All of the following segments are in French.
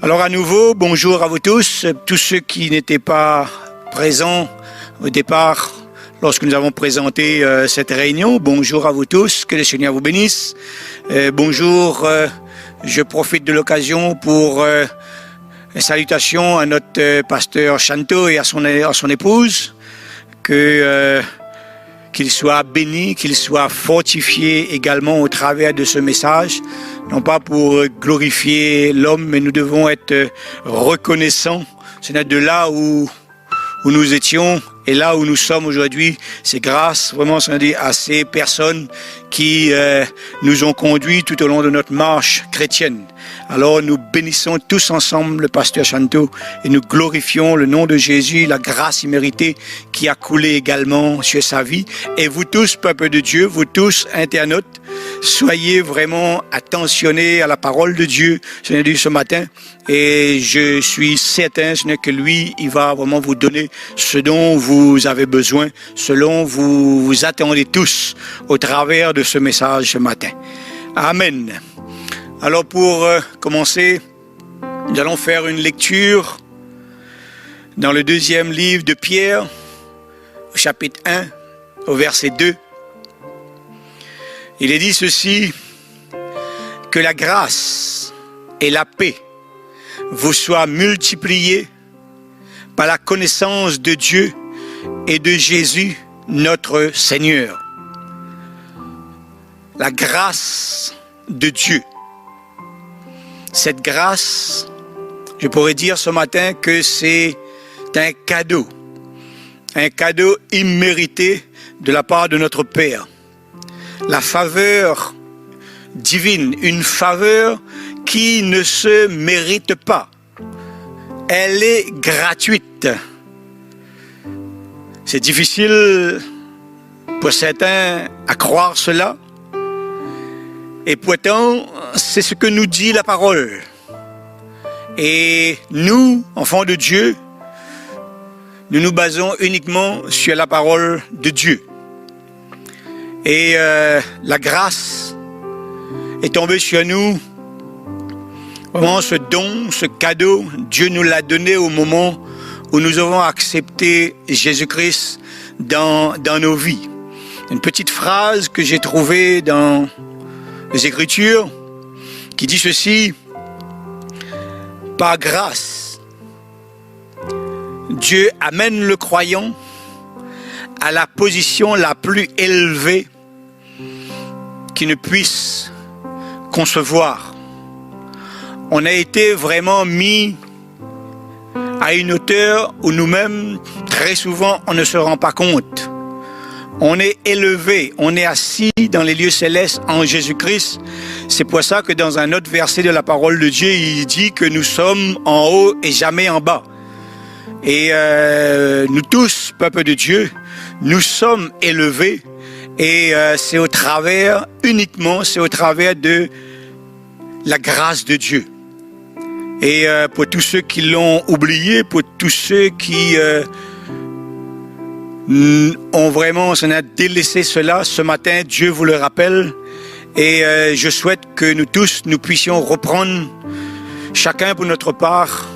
Alors à nouveau, bonjour à vous tous ceux qui n'étaient pas présents au départ lorsque nous avons présenté cette réunion. Bonjour à vous tous, que le Seigneur vous bénisse. Bonjour, je profite de l'occasion pour une salutation à notre pasteur Chanto et à son épouse, qu'il soit béni, qu'il soit fortifié également au travers de ce message, non pas pour glorifier l'homme, mais nous devons être reconnaissants. C'est de là où nous étions et là où nous sommes aujourd'hui, c'est grâce vraiment à ces personnes qui nous ont conduits tout au long de notre marche chrétienne. Alors nous bénissons tous ensemble le pasteur Chanto et nous glorifions le nom de Jésus, la grâce imméritée qui a coulé également sur sa vie. Et vous tous, peuple de Dieu, vous tous, internautes, soyez vraiment attentionnés à la parole de Dieu ce matin. Et je suis certain que lui, il va vraiment vous donner ce dont vous avez besoin, selon vous attendez tous au travers de ce message ce matin. Amen. Alors pour commencer, nous allons faire une lecture dans le deuxième livre de Pierre, au chapitre 1, au verset 2. Il est dit ceci: que la grâce et la paix vous soient multipliées par la connaissance de Dieu et de Jésus, notre Seigneur. La grâce de Dieu. Cette grâce, je pourrais dire ce matin que c'est un cadeau immérité de la part de notre Père. La faveur divine, une faveur qui ne se mérite pas. Elle est gratuite. C'est difficile pour certains à croire cela. Et pourtant, c'est ce que nous dit la parole. Et nous, enfants de Dieu, nous nous basons uniquement sur la parole de Dieu. Et la grâce est tombée sur nous. Vraiment, ce don, ce cadeau, Dieu nous l'a donné au moment où nous avons accepté Jésus-Christ dans nos vies. Une petite phrase que j'ai trouvée dans les Écritures qui dit ceci: par grâce, Dieu amène le croyant à la position la plus élevée qu'il ne puisse concevoir. On a été vraiment mis à une hauteur où nous-mêmes, très souvent, on ne se rend pas compte. On est élevé, on est assis dans les lieux célestes en Jésus-Christ. C'est pour ça que dans un autre verset de la parole de Dieu, il dit que nous sommes en haut et jamais en bas. Et nous tous, peuple de Dieu, nous sommes élevés. Et c'est au travers de la grâce de Dieu. Et pour tous ceux qui l'ont oublié, pour tous ceux qui ont vraiment délaissé cela, ce matin, Dieu vous le rappelle. Et je souhaite que nous tous, nous puissions reprendre, chacun pour notre part,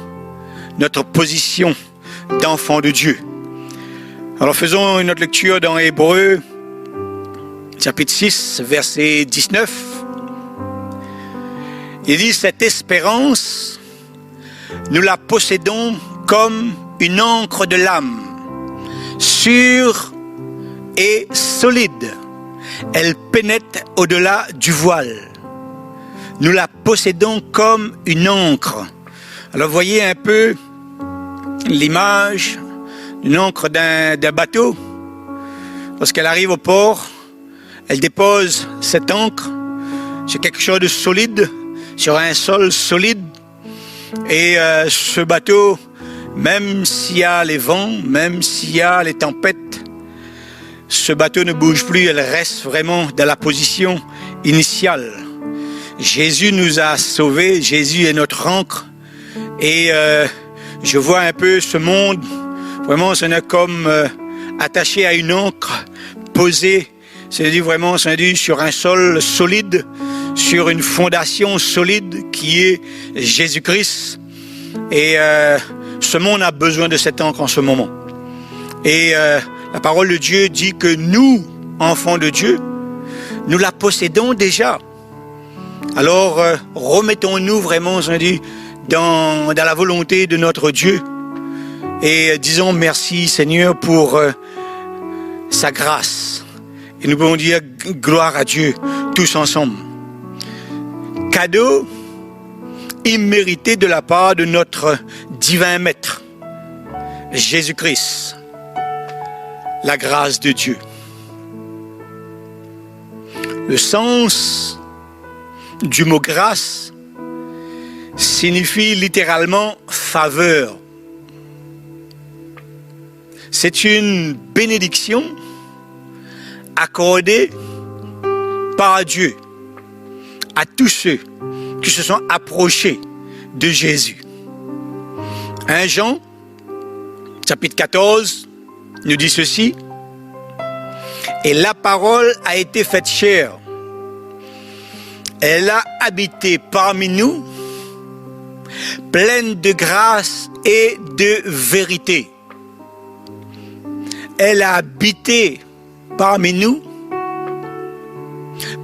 notre position d'enfant de Dieu. Alors faisons une autre lecture dans Hébreux, chapitre 6, verset 19. Il dit: cette espérance, nous la possédons comme une encre de l'âme, sûre et solide. Elle pénètre au-delà du voile. Nous la possédons comme une encre. Alors voyez un peu l'image d'une encre d'un bateau. Lorsqu'elle arrive au port, elle dépose cette encre sur quelque chose de solide, sur un sol solide. Et ce bateau, même s'il y a les vents, même s'il y a les tempêtes, ce bateau ne bouge plus, elle reste vraiment dans la position initiale. Jésus nous a sauvés, Jésus est notre ancre. Et je vois un peu ce monde, vraiment, c'est comme attaché à une ancre, posé, c'est-à-dire vraiment, c'est-à-dire sur un sol solide, sur une fondation solide qui est Jésus-Christ. Et ce monde a besoin de cette encre en ce moment. Et la parole de Dieu dit que nous, enfants de Dieu, nous la possédons déjà. Alors, remettons-nous vraiment, dans la volonté de notre Dieu. Et disons merci, Seigneur, pour sa grâce. Et nous pouvons dire gloire à Dieu, tous ensemble. Cadeau immérité de la part de notre divin Maître, Jésus-Christ, la grâce de Dieu. Le sens du mot grâce signifie littéralement faveur. C'est une bénédiction accordée par Dieu à tous ceux qui se sont approchés de Jésus. 1 Jean, chapitre 14, nous dit ceci. Et la parole a été faite chair. Elle a habité parmi nous, pleine de grâce et de vérité. Elle a habité parmi nous,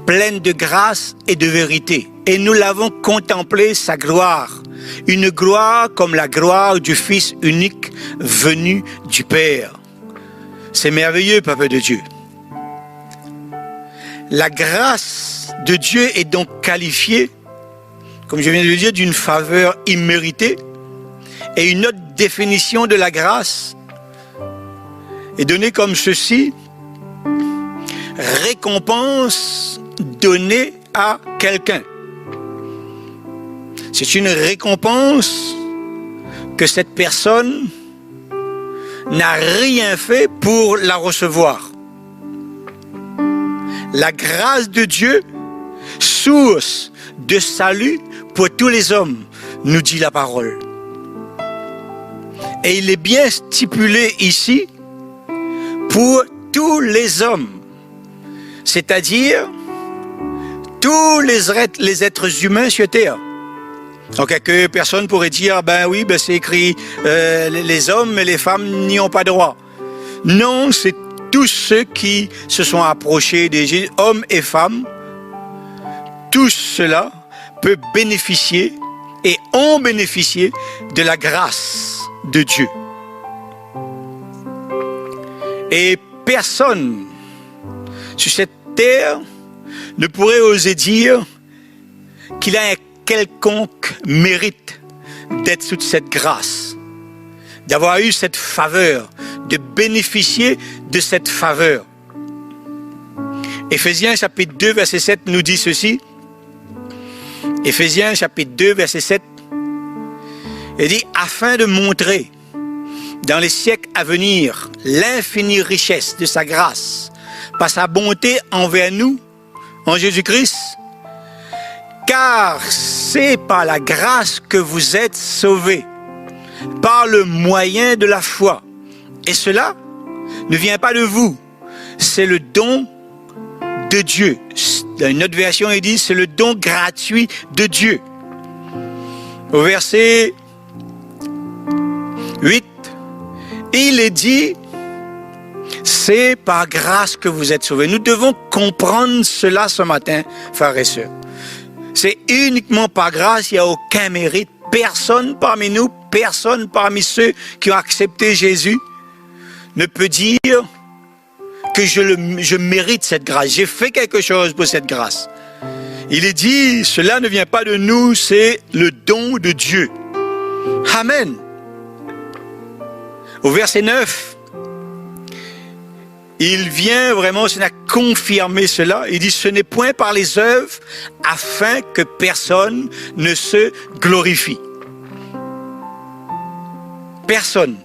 pleine de grâce et de vérité. Et nous l'avons contemplé, sa gloire. Une gloire comme la gloire du Fils unique venu du Père. C'est merveilleux, peuple de Dieu. La grâce de Dieu est donc qualifiée, comme je viens de le dire, d'une faveur imméritée. Et une autre définition de la grâce est donnée comme ceci: récompense donnée à quelqu'un. C'est une récompense que cette personne n'a rien fait pour la recevoir. La grâce de Dieu, source de salut pour tous les hommes, nous dit la parole. Et il est bien stipulé ici pour tous les hommes, c'est-à-dire tous les êtres humains sur terre. Donc, quelques personnes pourraient dire, ben oui, ben c'est écrit, les hommes et les femmes n'y ont pas droit. Non, c'est tous ceux qui se sont approchés des Jésus, hommes et femmes, tous ceux-là peuvent bénéficier et ont bénéficié de la grâce de Dieu. Et personne sur cette terre ne pourrait oser dire qu'il a un quelconque mérite d'être sous cette grâce, d'avoir eu cette faveur, de bénéficier de cette faveur. Éphésiens chapitre 2 verset 7 nous dit ceci. Éphésiens chapitre 2 verset 7, il dit afin de montrer dans les siècles à venir l'infinie richesse de sa grâce par sa bonté envers nous en Jésus-Christ, car c'est par la grâce que vous êtes sauvés, par le moyen de la foi. Et cela ne vient pas de vous, c'est le don de Dieu. Dans une autre version, il dit, c'est le don gratuit de Dieu. Au verset 8, il est dit, c'est par grâce que vous êtes sauvés. Nous devons comprendre cela ce matin, frères et sœurs. C'est uniquement par grâce, il n'y a aucun mérite. Personne parmi nous, personne parmi ceux qui ont accepté Jésus ne peut dire que je mérite cette grâce. J'ai fait quelque chose pour cette grâce. Il est dit, cela ne vient pas de nous, c'est le don de Dieu. Amen. Au verset 9, il vient vraiment confirmer cela. Il dit, ce n'est point par les œuvres afin que personne ne se glorifie. Personne.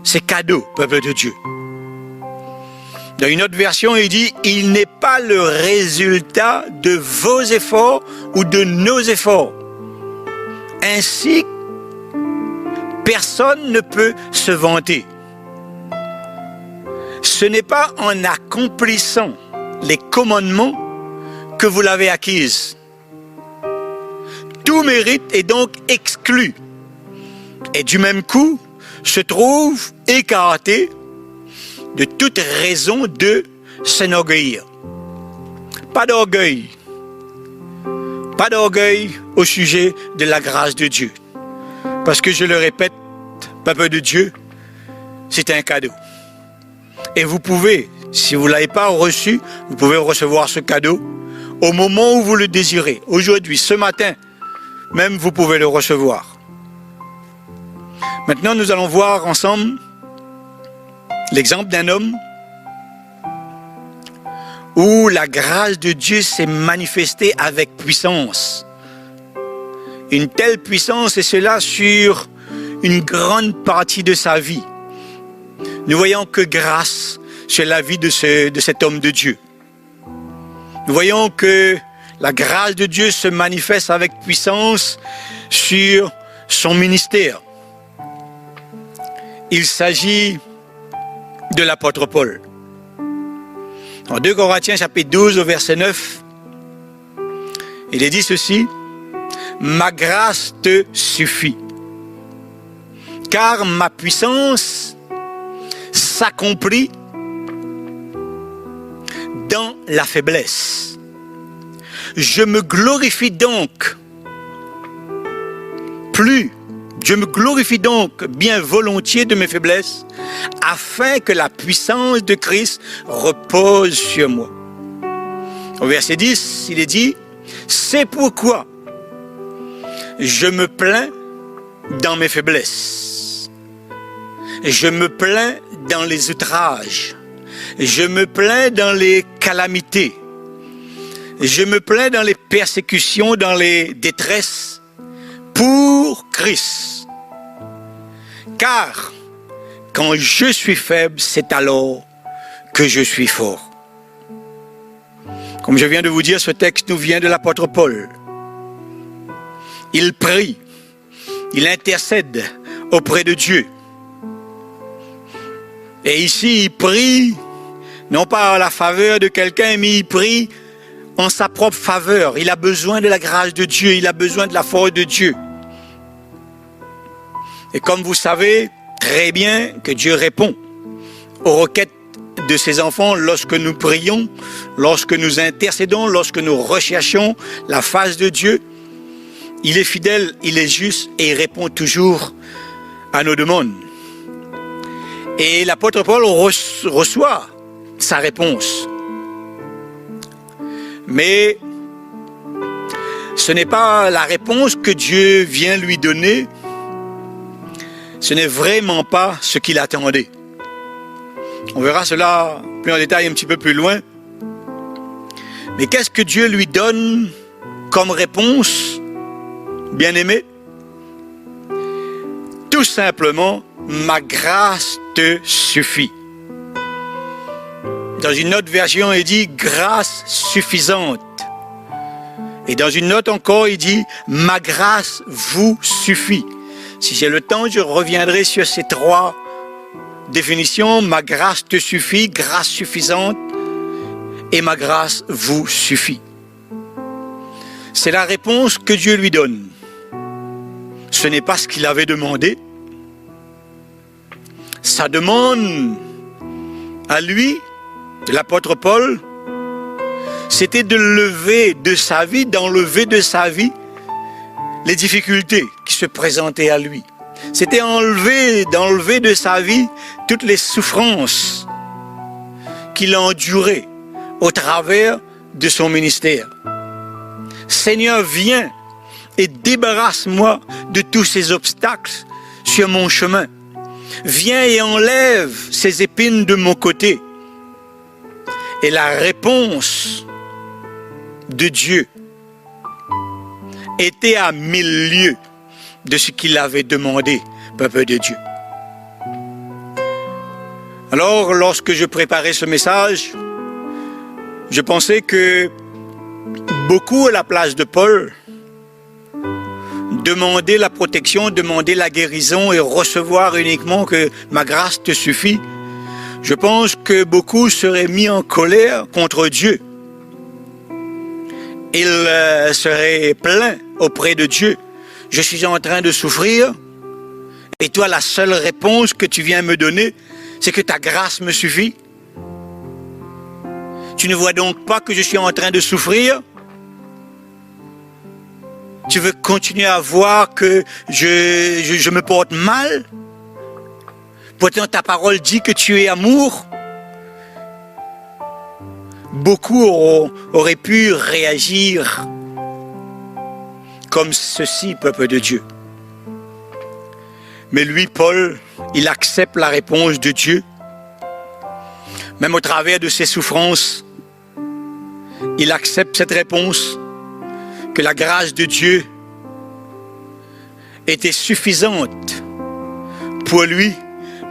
C'est cadeau, peuple de Dieu. Dans une autre version, il dit, il n'est pas le résultat de vos efforts ou de nos efforts. Ainsi, personne ne peut se vanter. Ce n'est pas en accomplissant les commandements que vous l'avez acquise. Tout mérite est donc exclu et du même coup se trouve écarté de toute raison de s'enorgueillir. Pas d'orgueil. Pas d'orgueil au sujet de la grâce de Dieu. Parce que je le répète, peuple de Dieu, c'est un cadeau. Et vous pouvez, si vous ne l'avez pas reçu, vous pouvez recevoir ce cadeau au moment où vous le désirez. Aujourd'hui, ce matin, même vous pouvez le recevoir. Maintenant, nous allons voir ensemble l'exemple d'un homme où la grâce de Dieu s'est manifestée avec puissance. Une telle puissance, et cela sur une grande partie de sa vie. Nous voyons que grâce sur la vie de cet homme de Dieu. Nous voyons que la grâce de Dieu se manifeste avec puissance sur son ministère. Il s'agit de l'apôtre Paul. En 2 Corinthiens chapitre 12 au verset 9, il est dit ceci: « Ma grâce te suffit, car ma puissance s'accomplit dans la faiblesse. Je me glorifie donc je me glorifie donc bien volontiers de mes faiblesses, afin que la puissance de Christ repose sur moi. » Au verset 10, il est dit: « C'est pourquoi je me plains dans mes faiblesses. Je me plains dans les outrages. Je me plains dans les calamités. Je me plains dans les persécutions, dans les détresses, pour Christ. Car quand je suis faible, c'est alors que je suis fort. » Comme je viens de vous dire, ce texte nous vient de l'apôtre Paul. Il prie, il intercède auprès de Dieu. Et ici, il prie, non pas à la faveur de quelqu'un, mais il prie en sa propre faveur. Il a besoin de la grâce de Dieu, il a besoin de la force de Dieu. Et comme vous savez très bien que Dieu répond aux requêtes de ses enfants lorsque nous prions, lorsque nous intercédons, lorsque nous recherchons la face de Dieu, il est fidèle, il est juste et il répond toujours à nos demandes. Et l'apôtre Paul reçoit sa réponse. Mais ce n'est pas la réponse que Dieu vient lui donner. Ce n'est vraiment pas ce qu'il attendait. On verra cela plus en détail un petit peu plus loin. Mais qu'est-ce que Dieu lui donne comme réponse, bien-aimé? Tout simplement, ma grâce te suffit. Dans une autre version, il dit grâce suffisante. Et dans une autre encore, il dit ma grâce vous suffit. Si j'ai le temps, je reviendrai sur ces trois définitions. Ma grâce te suffit, grâce suffisante, et ma grâce vous suffit. C'est la réponse que Dieu lui donne. Ce n'est pas ce qu'il avait demandé. Sa demande à lui, l'apôtre Paul, c'était de lever de sa vie, d'enlever de sa vie les difficultés qui se présentaient à lui. C'était d'enlever de sa vie toutes les souffrances qu'il a endurées au travers de son ministère. Seigneur, viens et débarrasse-moi de tous ces obstacles sur mon chemin. Viens et enlève ces épines de mon côté. Et la réponse de Dieu était à 1000 lieues de ce qu'il avait demandé, peuple de Dieu. Alors, lorsque je préparais ce message, je pensais que beaucoup à la place de Paul demandaient la protection, demandaient la guérison et recevoir uniquement que ma grâce te suffit. Je pense que beaucoup seraient mis en colère contre Dieu. Ils seraient plaints auprès de Dieu. Je suis en train de souffrir Et toi, la seule réponse que tu viens me donner, c'est que ta grâce me suffit? Tu ne vois donc pas que je suis en train de souffrir? Tu veux continuer à voir que je me porte mal? Pourtant, ta parole dit que tu es amour. Beaucoup auraient pu réagir comme ceci, peuple de Dieu. Mais lui, Paul, il accepte la réponse de Dieu. Même au travers de ses souffrances, il accepte cette réponse, que la grâce de Dieu était suffisante pour lui,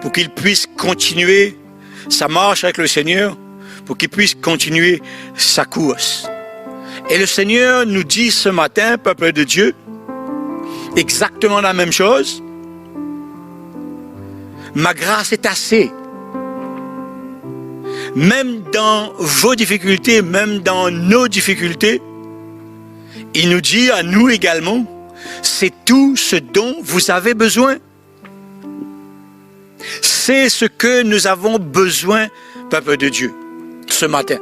pour qu'il puisse continuer sa marche avec le Seigneur, pour qu'il puisse continuer sa course. Et le Seigneur nous dit ce matin, peuple de Dieu, exactement la même chose. Ma grâce est assez. Même dans vos difficultés, même dans nos difficultés, il nous dit à nous également, c'est tout ce dont vous avez besoin. C'est ce que nous avons besoin, peuple de Dieu, ce matin.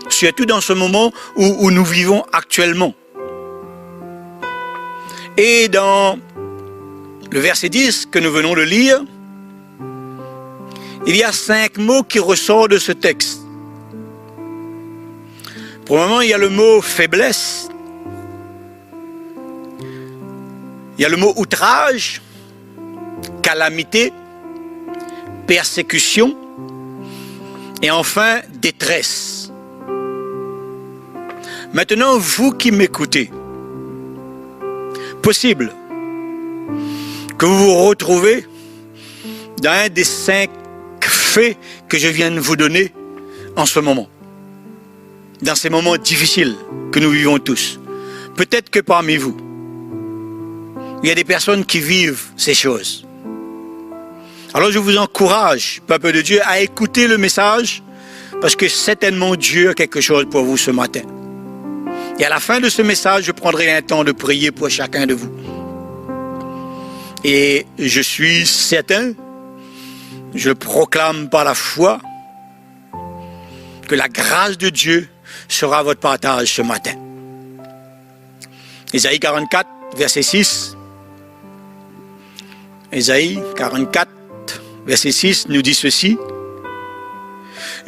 Surtout dans ce moment où nous vivons actuellement. Et dans le verset 10 que nous venons de lire, il y a 5 mots qui ressortent de ce texte. Pour le moment, il y a le mot faiblesse. Il y a le mot outrage, calamité, persécution et enfin détresse. Maintenant, vous qui m'écoutez, possible que vous vous retrouvez dans un des 5 faits que je viens de vous donner en ce moment, dans ces moments difficiles que nous vivons tous. Peut-être que parmi vous, il y a des personnes qui vivent ces choses. Alors je vous encourage, peuple de Dieu, à écouter le message, parce que certainement Dieu a quelque chose pour vous ce matin. Et à la fin de ce message, je prendrai un temps de prier pour chacun de vous. Et je suis certain, je le proclame par la foi, que la grâce de Dieu sera votre partage ce matin. Ésaïe 44, verset 6. Ésaïe 44, verset 6 nous dit ceci.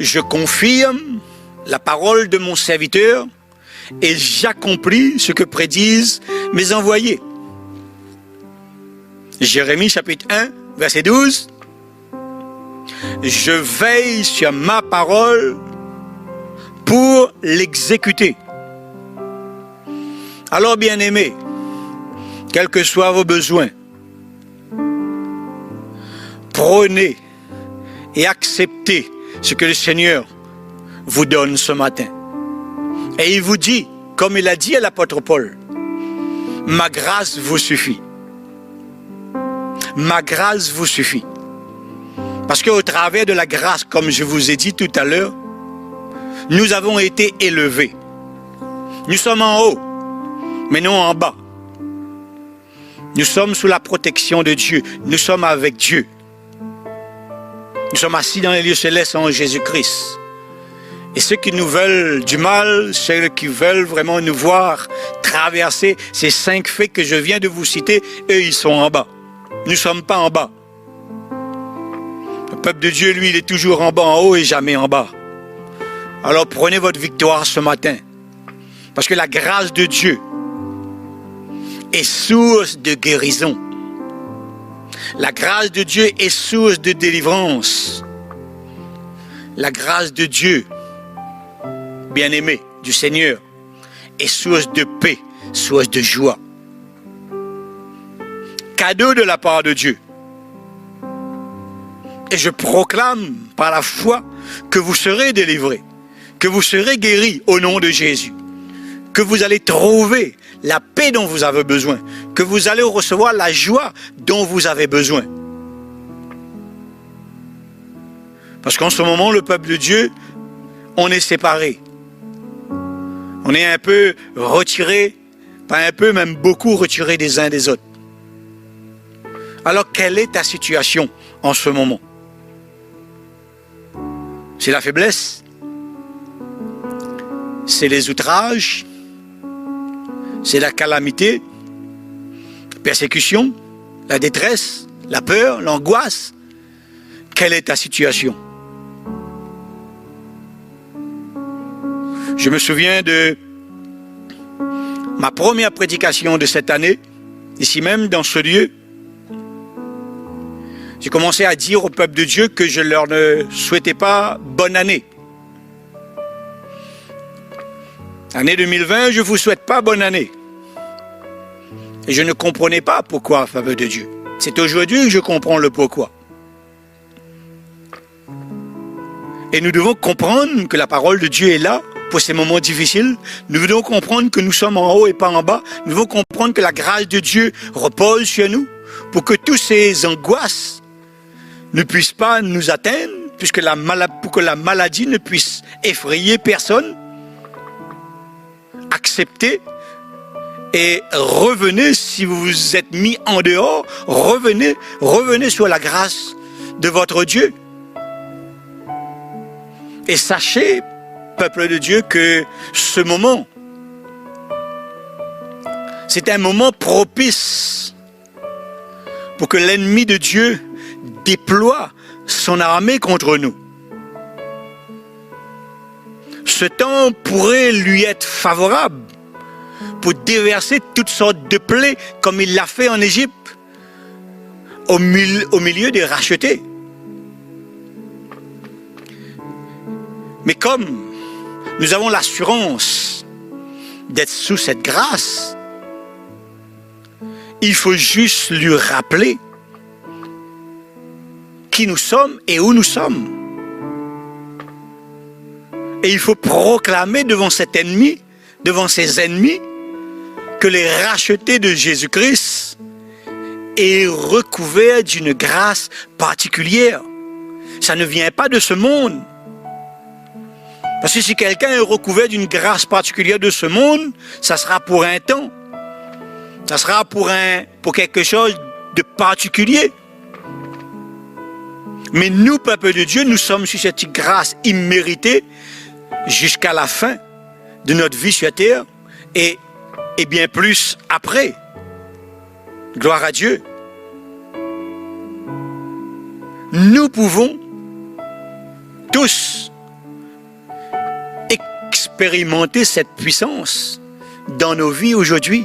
Je confirme la parole de mon serviteur et j'accomplis ce que prédisent mes envoyés. Jérémie chapitre 1, verset 12. Je veille sur ma parole pour l'exécuter. Alors, bien-aimés, quels que soient vos besoins, prenez et acceptez ce que le Seigneur vous donne ce matin. Et il vous dit, comme il a dit à l'apôtre Paul, ma grâce vous suffit. Ma grâce vous suffit. Parce qu'au travers de la grâce, comme je vous ai dit tout à l'heure, nous avons été élevés. Nous sommes en haut, mais non en bas. Nous sommes sous la protection de Dieu. Nous sommes avec Dieu. Nous sommes assis dans les lieux célestes en Jésus-Christ. Et ceux qui nous veulent du mal, ceux qui veulent vraiment nous voir traverser ces 5 faits que je viens de vous citer, eux, ils sont en bas. Nous ne sommes pas en bas. Le peuple de Dieu, lui, il est toujours en bas, en haut et jamais en bas. Alors prenez votre victoire ce matin. Parce que la grâce de Dieu est source de guérison. La grâce de Dieu est source de délivrance. La grâce de Dieu, bien-aimé du Seigneur, est source de paix, source de joie. Cadeau de la part de Dieu. Et je proclame par la foi que vous serez délivrés, que vous serez guéris au nom de Jésus, que vous allez trouver la paix dont vous avez besoin, que vous allez recevoir la joie dont vous avez besoin. Parce qu'en ce moment, le peuple de Dieu, on est séparés. On est un peu retirés, pas un peu, même beaucoup retirés des uns des autres. Alors, quelle est ta situation en ce moment? C'est la faiblesse? C'est les outrages? C'est la calamité? La persécution? La détresse? La peur? L'angoisse? Quelle est ta situation? Je me souviens de ma première prédication de cette année, ici même dans ce lieu. J'ai commencé à dire au peuple de Dieu que je leur ne souhaitais pas bonne année. Année 2020, je ne vous souhaite pas bonne année. Et je ne comprenais pas pourquoi, peuple de Dieu. C'est aujourd'hui que je comprends le pourquoi. Et nous devons comprendre que la parole de Dieu est là pour ces moments difficiles. Nous devons comprendre que nous sommes en haut et pas en bas. Nous devons comprendre que la grâce de Dieu repose sur nous pour que toutes ces angoisses ne puissent pas nous atteindre, pour que la maladie ne puisse effrayer personne. Acceptez et revenez, si vous vous êtes mis en dehors, revenez sur la grâce de votre Dieu. Et sachez, peuple de Dieu, que ce moment, c'est un moment propice pour que l'ennemi de Dieu déploie son armée contre nous. Ce temps pourrait lui être favorable pour déverser toutes sortes de plaies comme il l'a fait en Égypte, au milieu des rachetés. Mais comme nous avons l'assurance d'être sous cette grâce, il faut juste lui rappeler qui nous sommes et où nous sommes. Et il faut proclamer devant cet ennemi, devant ses ennemis, que les rachetés de Jésus-Christ est recouvert d'une grâce particulière. Ça ne vient pas de ce monde. Parce que si quelqu'un est recouvert d'une grâce particulière de ce monde, ça sera pour un temps. Ça sera pour quelque chose de particulier. Mais nous, peuple de Dieu, nous sommes sur cette grâce imméritée jusqu'à la fin de notre vie sur terre et bien plus après. Gloire à Dieu. Nous pouvons tous expérimenter cette puissance dans nos vies aujourd'hui.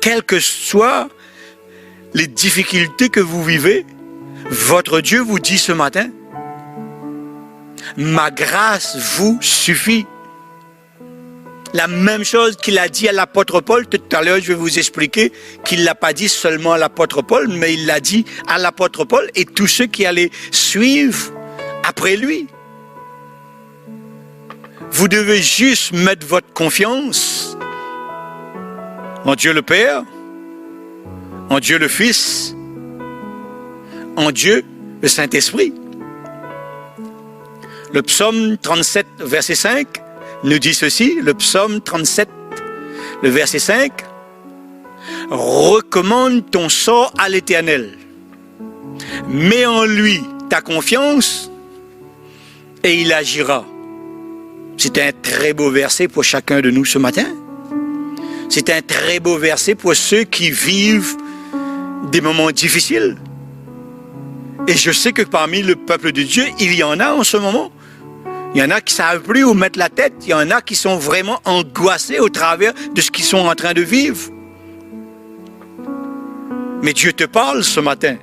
Quelles que soient les difficultés que vous vivez, votre Dieu vous dit ce matin, ma grâce vous suffit. La même chose qu'il a dit à l'apôtre Paul, tout à l'heure je vais vous expliquer qu'il ne l'a pas dit seulement à l'apôtre Paul, mais il l'a dit à l'apôtre Paul et tous ceux qui allaient suivre après lui. Vous devez juste mettre votre confiance en Dieu le Père, en Dieu le Fils, en Dieu le Saint-Esprit. Le psaume 37, verset 5, nous dit ceci, le psaume 37, le verset 5, « Recommande ton sort à l'Éternel, mets en lui ta confiance et il agira. » C'est un très beau verset pour chacun de nous ce matin. C'est un très beau verset pour ceux qui vivent des moments difficiles. Et je sais que parmi le peuple de Dieu, il y en a en ce moment. Il y en a qui ne savent plus où mettre la tête. Il y en a qui sont vraiment angoissés au travers de ce qu'ils sont en train de vivre. Mais Dieu te parle ce matin.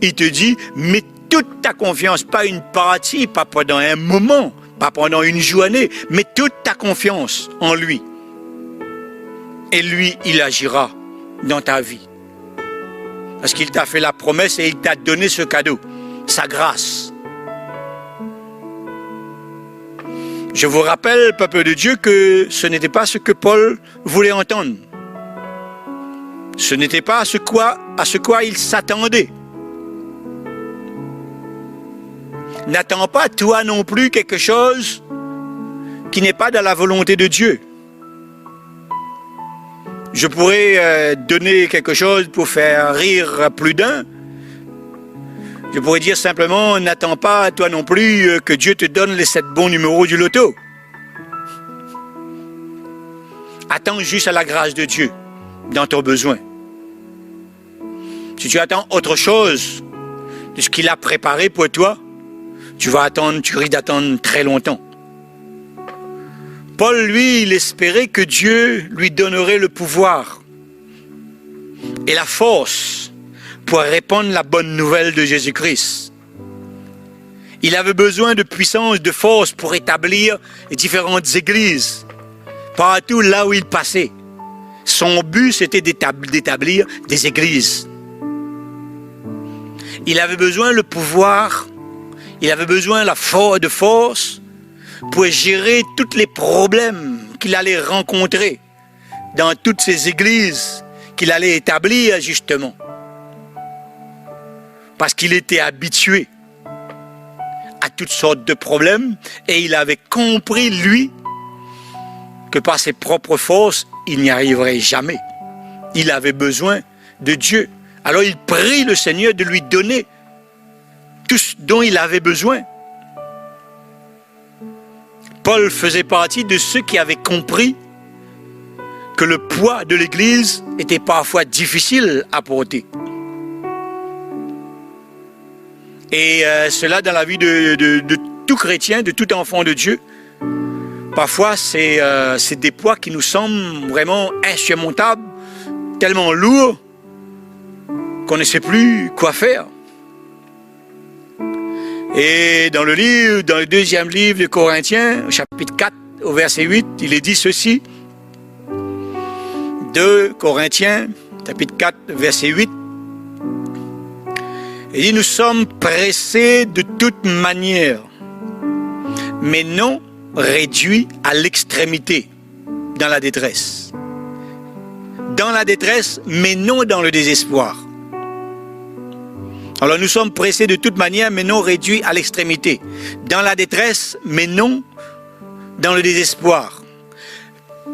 Il te dit, mets toute ta confiance, pas une partie, pas pendant un moment, pas pendant une journée, mais toute ta confiance en lui. Et lui, il agira dans ta vie. Parce qu'il t'a fait la promesse et il t'a donné ce cadeau, sa grâce. Je vous rappelle, peuple de Dieu, que ce n'était pas ce que Paul voulait entendre. Ce n'était pas à ce quoi il s'attendait. N'attends pas, toi non plus, quelque chose qui n'est pas dans la volonté de Dieu. Je pourrais donner quelque chose pour faire rire plus d'un. Je pourrais dire simplement, n'attends pas toi non plus que Dieu te donne les 7 bons numéros du loto. Attends juste à la grâce de Dieu dans ton besoin. Si tu attends autre chose de ce qu'il a préparé pour toi, tu risques d'attendre très longtemps. Paul, lui, il espérait que Dieu lui donnerait le pouvoir et la force pour répandre la bonne nouvelle de Jésus-Christ. Il avait besoin de puissance, de force pour établir les différentes églises, partout là où il passait. Son but, c'était d'établir des églises. Il avait besoin le pouvoir, il avait besoin de force pour gérer tous les problèmes qu'il allait rencontrer dans toutes ces églises qu'il allait établir justement. Parce qu'il était habitué à toutes sortes de problèmes et il avait compris, lui, que par ses propres forces, il n'y arriverait jamais. Il avait besoin de Dieu. Alors il prie le Seigneur de lui donner tout ce dont il avait besoin. Paul faisait partie de ceux qui avaient compris que le poids de l'Église était parfois difficile à porter. Et cela dans la vie de tout chrétien, de tout enfant de Dieu, parfois c'est des poids qui nous semblent vraiment insurmontables, tellement lourds qu'on ne sait plus quoi faire. Et dans le deuxième livre de Corinthiens, au chapitre 4, au verset 8, il est dit ceci. 2 Corinthiens, chapitre 4, verset 8. Il dit, nous sommes pressés de toute manière, mais non réduits à l'extrémité, dans la détresse. Dans la détresse, mais non dans le désespoir. Alors nous sommes pressés de toute manière, mais non réduits à l'extrémité. Dans la détresse, mais non dans le désespoir.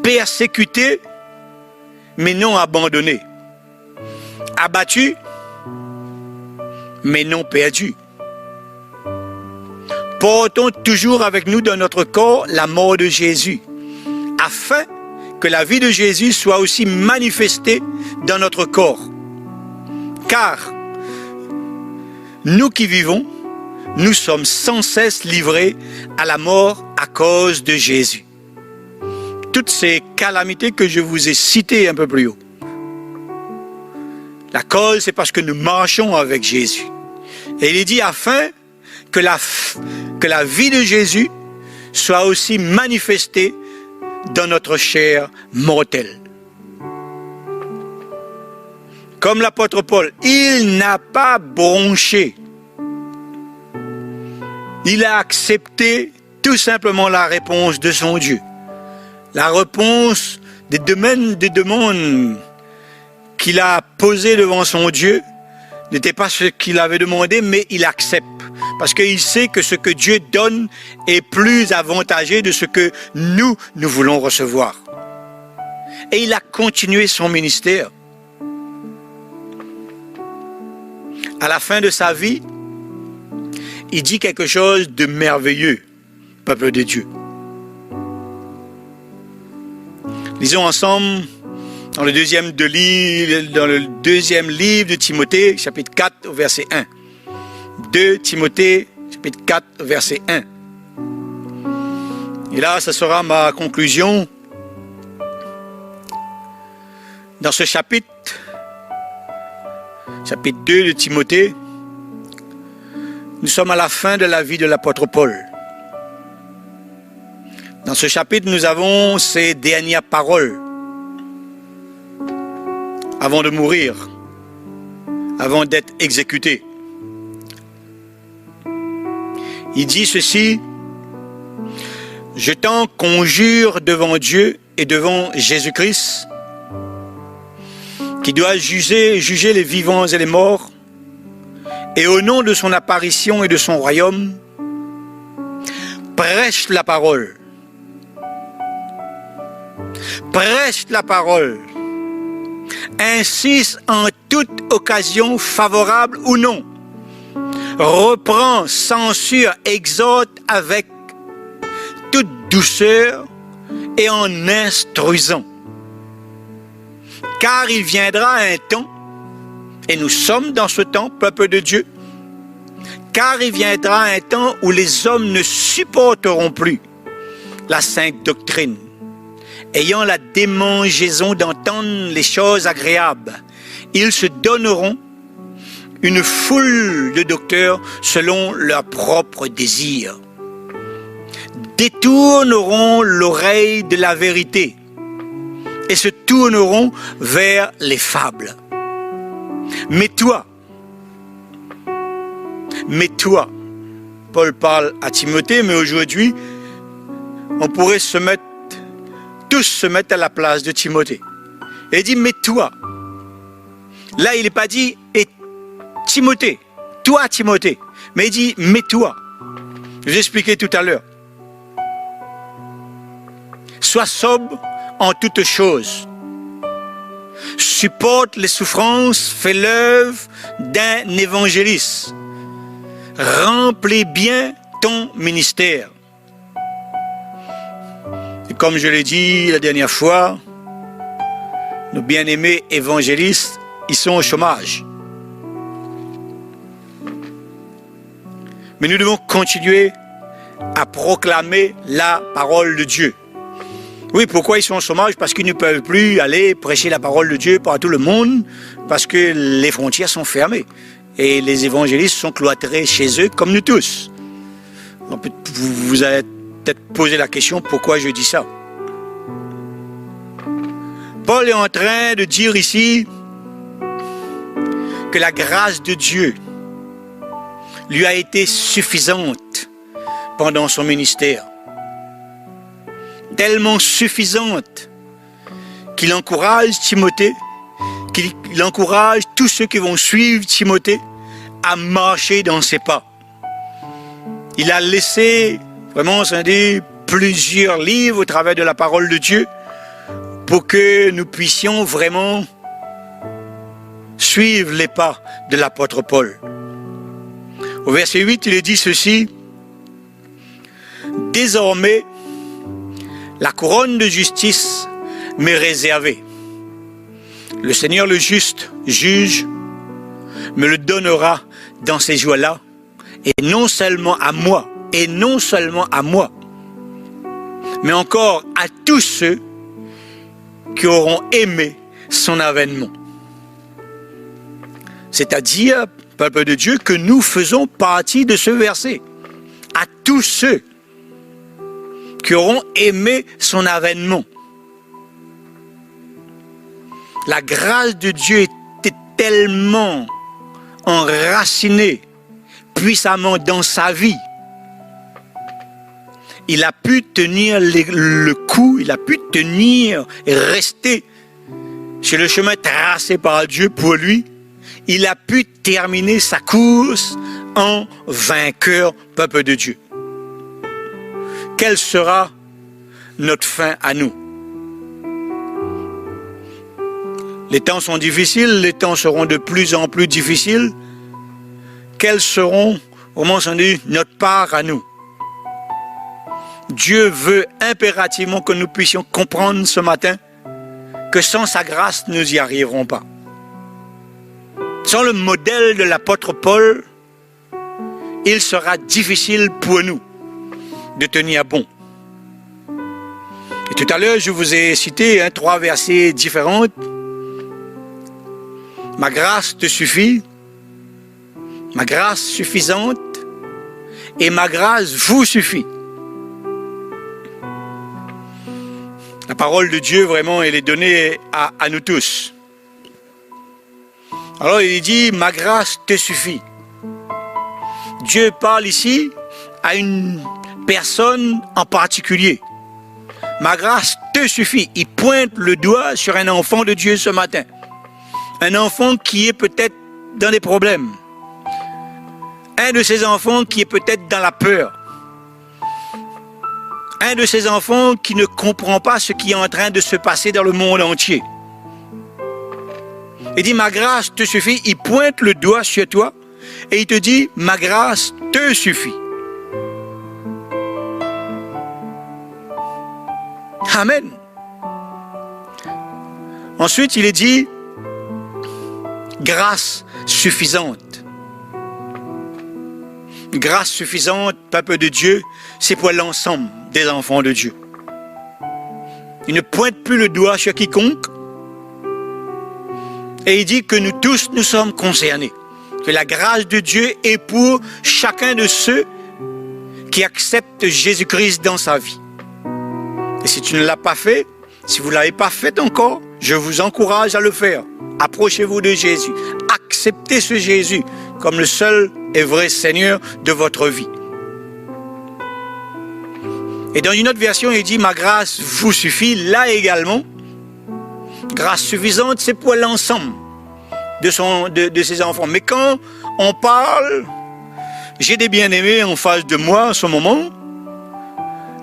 Persécutés, mais non abandonnés. Abattus, mais non perdus. Portons toujours avec nous dans notre corps la mort de Jésus, afin que la vie de Jésus soit aussi manifestée dans notre corps. Car nous qui vivons, nous sommes sans cesse livrés à la mort à cause de Jésus. Toutes ces calamités que je vous ai citées un peu plus haut. La cause, c'est parce que nous marchons avec Jésus. Et il est dit afin que la vie de Jésus soit aussi manifestée dans notre chair mortelle. Comme l'apôtre Paul, il n'a pas bronché. Il a accepté tout simplement la réponse de son Dieu. La réponse des demandes qu'il a posées devant son Dieu n'était pas ce qu'il avait demandé, mais il accepte. Parce qu'il sait que ce que Dieu donne est plus avantageux de ce que nous voulons recevoir. Et il a continué son ministère. À la fin de sa vie, il dit quelque chose de merveilleux, peuple de Dieu. Lisons ensemble dans le deuxième livre de Timothée, chapitre 4, au verset 1. 2 Timothée, chapitre 4, verset 1. Et là, ce sera ma conclusion. Dans ce chapitre 2 de Timothée, nous sommes à la fin de la vie de l'apôtre Paul. Dans ce chapitre, nous avons ses dernières paroles avant de mourir, avant d'être exécuté. Il dit ceci: « Je t'en conjure devant Dieu et devant Jésus-Christ, qui doit juger les vivants et les morts, et au nom de son apparition et de son royaume, prêche la parole. Prêche la parole. insiste en toute occasion favorable ou non, reprend, censure, exhorte avec toute douceur et en instruisant. Car il viendra un temps, et nous sommes dans ce temps, peuple de Dieu, car il viendra un temps où les hommes ne supporteront plus la sainte doctrine, ayant la démangeaison d'entendre les choses agréables. Ils se donneront une foule de docteurs selon leurs propres désirs, détourneront l'oreille de la vérité et se tourneront vers les fables. Mais toi, Paul parle à Timothée, mais aujourd'hui, on pourrait tous se mettre à la place de Timothée. Et il dit, mais toi. Là, il n'est pas dit, et Timothée, toi Timothée, mais il dit, mais toi. Je vous ai expliqué tout à l'heure. Sois sobre en toutes choses. Supporte les souffrances, fais l'œuvre d'un évangéliste. Remplis bien ton ministère. Et comme je l'ai dit la dernière fois, nos bien-aimés évangélistes, ils sont au chômage. Mais nous devons continuer à proclamer la parole de Dieu. Oui, pourquoi ils sont au chômage? Parce qu'ils ne peuvent plus aller prêcher la parole de Dieu par tout le monde, parce que les frontières sont fermées. Et les évangélistes sont cloîtrés chez eux, comme nous tous. Vous allez peut-être poser la question, pourquoi je dis ça? Paul est en train de dire ici que la grâce de Dieu lui a été suffisante pendant son ministère. Tellement suffisante qu'il encourage Timothée, qu'il encourage tous ceux qui vont suivre Timothée à marcher dans ses pas. Il a laissé vraiment plusieurs livres au travers de la parole de Dieu pour que nous puissions vraiment suivre les pas de l'apôtre Paul. Au verset 8, il est dit ceci: « Désormais, la couronne de justice m'est réservée. Le Seigneur le juste juge me le donnera dans ces jours-là, et non seulement à moi, mais encore à tous ceux qui auront aimé son avènement. » C'est-à-dire, peuple de Dieu, que nous faisons partie de ce verset. À tous ceux qui auront aimé son avènement. La grâce de Dieu était tellement enracinée puissamment dans sa vie. Il a pu tenir le coup, il a pu tenir et rester sur le chemin tracé par Dieu pour lui. Il a pu terminer sa course en vainqueur, peuple de Dieu. Quelle sera notre fin à nous? Les temps sont difficiles, les temps seront de plus en plus difficiles. Quelles seront, comment on dit, notre part à nous? Dieu veut impérativement que nous puissions comprendre ce matin que sans sa grâce, nous n'y arriverons pas. Sans le modèle de l'apôtre Paul, il sera difficile pour nous de tenir bon. Et tout à l'heure, je vous ai cité 3 versets différents. Ma grâce te suffit, ma grâce suffisante, et ma grâce vous suffit. La parole de Dieu, vraiment, elle est donnée à nous tous. Alors, il dit, ma grâce te suffit. Dieu parle ici à une personne en particulier. Ma grâce te suffit. Il pointe le doigt sur un enfant de Dieu ce matin. Un enfant qui est peut-être dans des problèmes. Un de ces enfants qui est peut-être dans la peur. Un de ces enfants qui ne comprend pas ce qui est en train de se passer dans le monde entier. Il dit, ma grâce te suffit. Il pointe le doigt sur toi et il te dit, ma grâce te suffit. Amen. Ensuite, il est dit, grâce suffisante. Grâce suffisante, peuple de Dieu, c'est pour l'ensemble des enfants de Dieu. Il ne pointe plus le doigt sur quiconque. Et il dit que nous tous, nous sommes concernés. Que la grâce de Dieu est pour chacun de ceux qui acceptent Jésus-Christ dans sa vie. Et si tu ne l'as pas fait, si vous ne l'avez pas fait encore, je vous encourage à le faire. Approchez-vous de Jésus. Acceptez ce Jésus comme le seul et vrai Seigneur de votre vie. Et dans une autre version, il dit, ma grâce vous suffit. Là également, grâce suffisante, c'est pour l'ensemble de ses enfants. Mais quand on parle, j'ai des bien-aimés en face de moi en ce moment,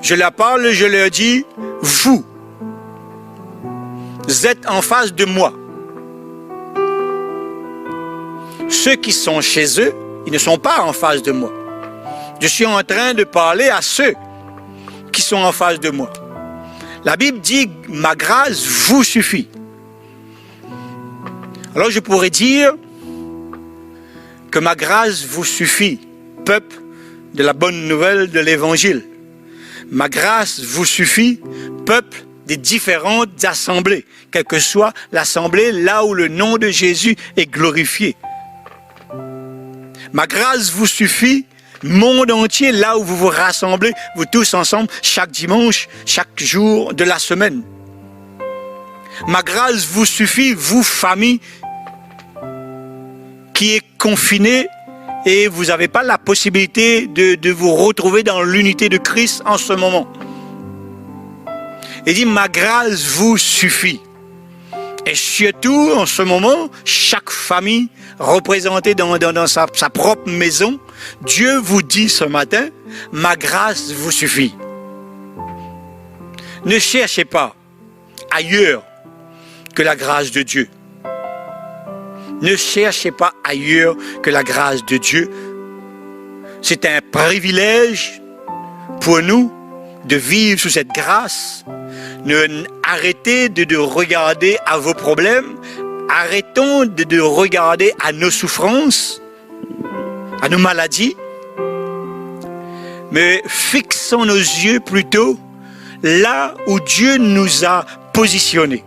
je leur parle, je leur dis, vous êtes en face de moi. Ceux qui sont chez eux, ils ne sont pas en face de moi. Je suis en train de parler à ceux qui sont en face de moi. La Bible dit, ma grâce vous suffit. Alors je pourrais dire que ma grâce vous suffit, peuple de la bonne nouvelle de l'Évangile. Ma grâce vous suffit, peuple des différentes assemblées, quelle que soit l'assemblée là où le nom de Jésus est glorifié. Ma grâce vous suffit, monde entier, là où vous vous rassemblez, vous tous ensemble, chaque dimanche, chaque jour de la semaine. Ma grâce vous suffit, vous, famille, qui est confinée et vous n'avez pas la possibilité de vous retrouver dans l'unité de Christ en ce moment. Il dit, ma grâce vous suffit. Et surtout, en ce moment, chaque famille représentée dans sa propre maison, Dieu vous dit ce matin, ma grâce vous suffit. Ne cherchez pas ailleurs que la grâce de Dieu. Ne cherchez pas ailleurs que la grâce de Dieu. C'est un privilège pour nous de vivre sous cette grâce. Arrêtez de regarder à vos problèmes. Arrêtons de regarder à nos souffrances, à nos maladies. Mais fixons nos yeux plutôt là où Dieu nous a positionnés.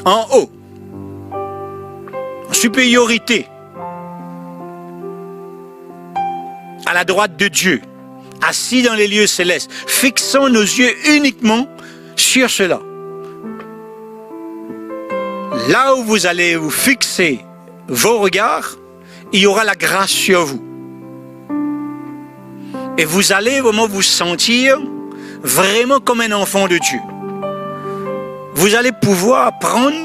En haut. En supériorité. À la droite de Dieu. Assis dans les lieux célestes. Fixons nos yeux uniquement sur cela. Là où vous allez vous fixer vos regards, il y aura la grâce sur vous. Et vous allez vraiment vous sentir vraiment comme un enfant de Dieu. Vous allez pouvoir prendre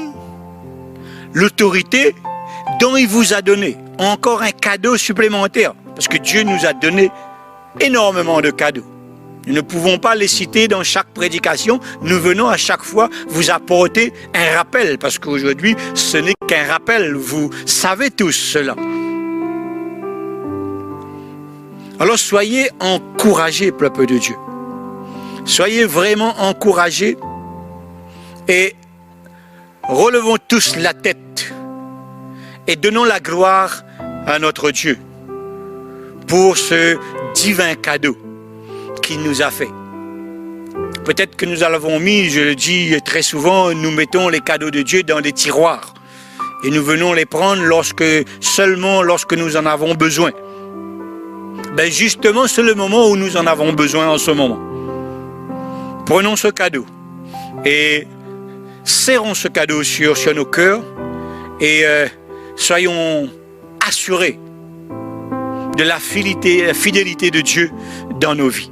l'autorité dont il vous a donné. Encore un cadeau supplémentaire. Parce que Dieu nous a donné énormément de cadeaux. Nous ne pouvons pas les citer dans chaque prédication. Nous venons à chaque fois vous apporter un rappel. Parce qu'aujourd'hui, ce n'est qu'un rappel. Vous savez tous cela. Alors soyez encouragés, peuple de Dieu. Soyez vraiment encouragés. Et relevons tous la tête. Et donnons la gloire à notre Dieu. Pour ce divin cadeau qu'il nous a fait. Peut-être que nous l'avons mis, je le dis très souvent, nous mettons les cadeaux de Dieu dans des tiroirs. Et nous venons les prendre seulement lorsque nous en avons besoin. Ben justement, c'est le moment où nous en avons besoin en ce moment. Prenons ce cadeau et serrons ce cadeau sur nos cœurs et soyons assurés de la fidélité de Dieu dans nos vies.